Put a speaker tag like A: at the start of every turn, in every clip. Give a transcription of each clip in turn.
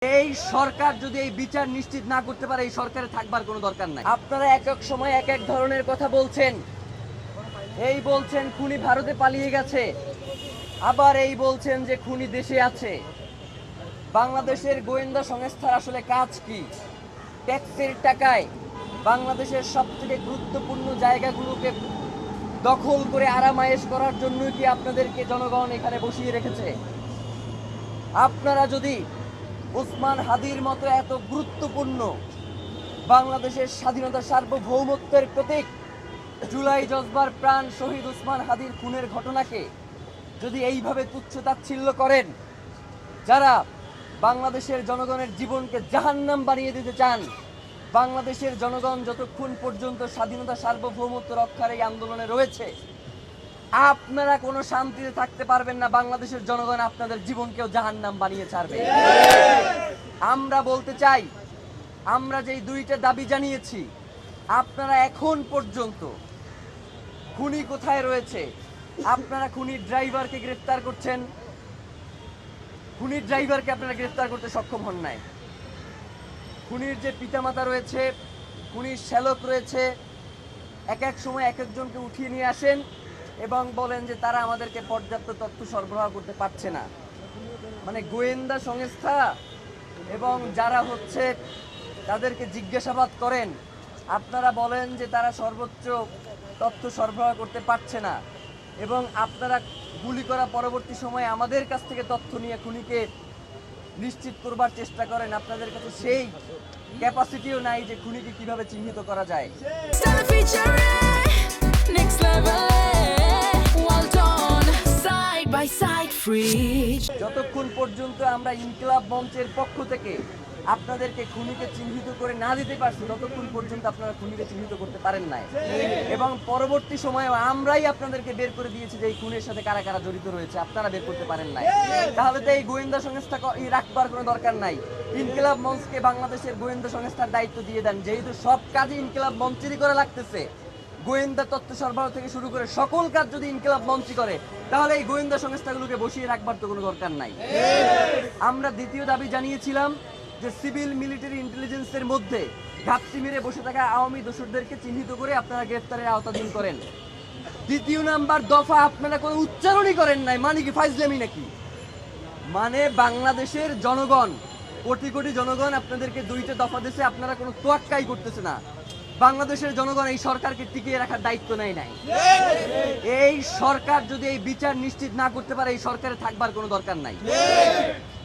A: এই সরকার যদি এই বিচার নিশ্চিত না করতে পারে এই সরকারে থাকবার কোনো দরকার নাই। আপনারা এক এক সময় এক এক ধরনের কথা বলছেন। এই বলছেন খুনি ভারতে পালিয়ে গেছে, আবার এই বলছেন যে খুনি দেশে আছে। বাংলাদেশের গোয়েন্দা সংস্থার আসলে কাজ কি? ট্যাক্সের টাকায় বাংলাদেশের সবথেকে গুরুত্বপূর্ণ জায়গাগুলোকে দখল করে আরামায়েশ করার জন্য কি আপনাদেরকে জনগণ এখানে বসিয়ে রেখেছে? আপনারা যদি ওসমান হাদির মতো এত গুরুত্বপূর্ণ বাংলাদেশের স্বাধীনতা সার্বভৌমত্বের প্রতীক জুলাই জজবার প্রাণ শহীদ ওসমান হাদির খুনের ঘটনাকে যদি এইভাবে তুচ্ছ-তাচ্ছিল্য করেন, যারা বাংলাদেশের জনগণের জীবনকে জাহান্নাম বানিয়ে দিতে চান, বাংলাদেশের জনগণ যতক্ষণ পর্যন্ত স্বাধীনতা সার্বভৌমত্ব রক্ষার এই আন্দোলনে রয়েছে আপনারা কোনো শান্তিতে থাকতে পারবেন না। বাংলাদেশের জনগণ আপনাদের জীবনকেও জাহান্নাম বানিয়ে ছাড়বে। আমরা বলতে চাই, আমরা যেই দুইটা দাবি জানিয়েছি, আপনারা এখন পর্যন্ত খুনি কোথায় রয়েছে? আপনারা খুনির ড্রাইভারকে গ্রেফতার করছেন, খুনির ড্রাইভারকে আপনারা গ্রেফতার করতে সক্ষম হন নাই। খুনির যে পিতামাতা রয়েছে, খুনির শ্যালক রয়েছে, এক এক সময় এক একজনকে উঠিয়ে নিয়ে আসেন এবং বলেন যে তারা আমাদেরকে পর্যাপ্ত তথ্য সরবরাহ করতে পারছে না। মানে গোয়েন্দা সংস্থা এবং যারা হচ্ছে তাদেরকে জিজ্ঞাসাবাদ করেন, আপনারা বলেন যে তারা সর্বোচ্চ তথ্য সরবরাহ করতে পারছে না, এবং আপনারা গুলি করা পরবর্তী সময়ে আমাদের কাছ থেকে তথ্য নিয়ে খুনিকে নিশ্চিত করবার চেষ্টা করেন। আপনাদের কাছে সেই ক্যাপাসিটিও নাই যে খুনিকে কিভাবে চিহ্নিত করা যায়। যতক্ষণ পর্যন্ত আমরা ইনকিলাব মঞ্চের পক্ষ থেকে আপনাদেরকে খুনিকে চিহ্নিত করে না দিতে পারছি, ততক্ষণ পর্যন্ত আপনারা খুনিকে চিহ্নিত করতে পারেন নাই, এবং পরবর্তী সময়েও আমরাই আপনাদেরকে বের করে দিয়েছি যে এই খুনের সাথে কারা কারা জড়িত রয়েছে, আপনারা বের করতে পারেন নাই। তাহলে তো এই গোয়েন্দা সংস্থা রাখবার কোনো দরকার নাই। ইনকিলাব মঞ্চকে বাংলাদেশের গোয়েন্দা সংস্থার দায়িত্ব দিয়ে দেন। যেহেতু সব কাজই ইনকিলাব মঞ্চেরই করা লাগতেছে, গোয়েন্দা তথ্য সরবরাহ থেকে শুরু করে সকল কাজ যদি ইনকিলাব মঞ্চই করে, তাহলে এই গোয়েন্দা সংস্থাগুলোকে বসিয়ে রাখবার তো কোনো দরকার নাই। আমরা দ্বিতীয় দাবি জানিয়েছিলাম যে সিভিল মিলিটারি ইন্টেলিজেন্সের মধ্যে ঘাপটি মেরে বসে থাকা আওয়ামী দোসরদেরকে চিহ্নিত করে আপনারা গ্রেফতারের আওতাধীন করেন। দ্বিতীয় নাম্বার দফা আপনারা কোনো উচ্চারণই করেন নাই। মানে কি ফাইজলামি নাকি? মানে বাংলাদেশের জনগণ, কোটি কোটি জনগণ আপনাদেরকে দুইটা দফা দিয়েছে, আপনারা কোনো তোয়াক্কাই করতেছে না। বাংলাদেশের জনগণ এই সরকারকে টিকিয়ে রাখার দায়িত্ব নেয় নাই। এই সরকার যদি এই বিচার নিশ্চিত না করতে পারে এই সরকারে থাকবার কোনো দরকার নাই।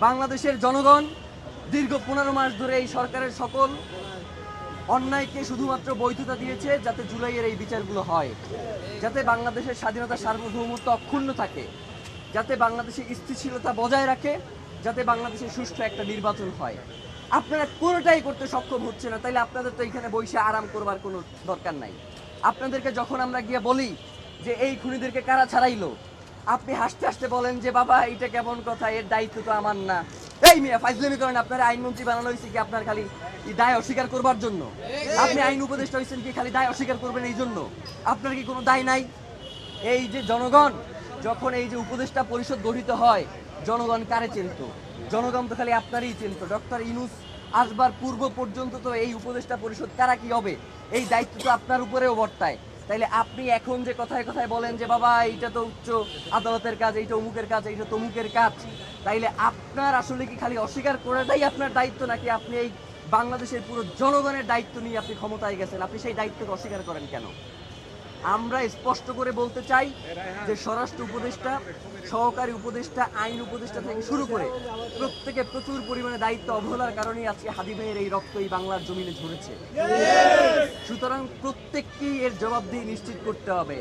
A: বাংলাদেশের জনগণ দীর্ঘ 15 মাস ধরে এই সরকারের সকল অন্যায়কে শুধুমাত্র বৈধতা দিয়েছে যাতে জুলাইয়ের এই বিচারগুলো হয়, যাতে বাংলাদেশের স্বাধীনতা সার্বভৌমত্ব অক্ষুণ্ণ থাকে, যাতে বাংলাদেশের স্থিতিশীলতা বজায় রাখে, যাতে বাংলাদেশে সুষ্ঠু একটা নির্বাচন হয়। আপনারা কোনোটাই করতে সক্ষম হচ্ছে না। তাইলে আপনাদের তো এখানে বসে আরাম করবার কোনো দরকার নাই। আপনাদেরকে যখন আমরা গিয়ে বলি যে এই খুনিদেরকে কারা ছাড়াইলো, আপনি হাসতে হাসতে বলেন যে বাবা এইটা কেমন কথা, এর দায়িত্ব তো আমার না। এই মিয়া ফাইজলামি করেন। আপনার আইনমন্ত্রী বানানো হয়েছে কি আপনার খালি দায় অস্বীকার করবার জন্য? আপনি আইন উপদেষ্টা হয়েছেন কি খালি দায় অস্বীকার করবেন এই জন্য? আপনার কি কোনো দায় নাই? এই যে জনগণ যখন এই যে উপদেষ্টা পরিষদ গঠিত হয়, জনগণ কারে চিনত? জনগণ তো খালি আপনারই চিনত। ডক্টর ইউনূস আসবার পূর্ব পর্যন্ত তো এই উপদেষ্টা পরিষদ কারা কি হবে এই দায়িত্ব তো আপনার উপরেও বর্তায়। তাইলে আপনি এখন যে কথায় কথায় বলেন যে বাবা এইটা তো উচ্চ আদালতের কাজ, এইটা অমুকের কাজ, এইটা তমুকের কাজ, তাইলে আপনার আসলে কি খালি অস্বীকার করাটাই আপনার দায়িত্ব, নাকি আপনি এই বাংলাদেশের পুরো জনগণের দায়িত্ব নিয়ে আপনি ক্ষমতায় গেছেন? আপনি সেই দায়িত্বকে অস্বীকার করেন কেন? আমরা স্পষ্ট করে বলতে চাই যে স্বরাষ্ট্র উপদেষ্টা, সহকারী উপদেষ্টা, আইন উপদেষ্টা থেকে শুরু করে প্রত্যেকে প্রচুর পরিমাণে দায়িত্ব অবহেলার কারণেই আজকে হাদি ভাইয়ের এই রক্ত এই বাংলার জমিনে ঝরেছে। সুতরাং প্রত্যেককেই এর জবাবদিহি নিশ্চিত করতে হবে।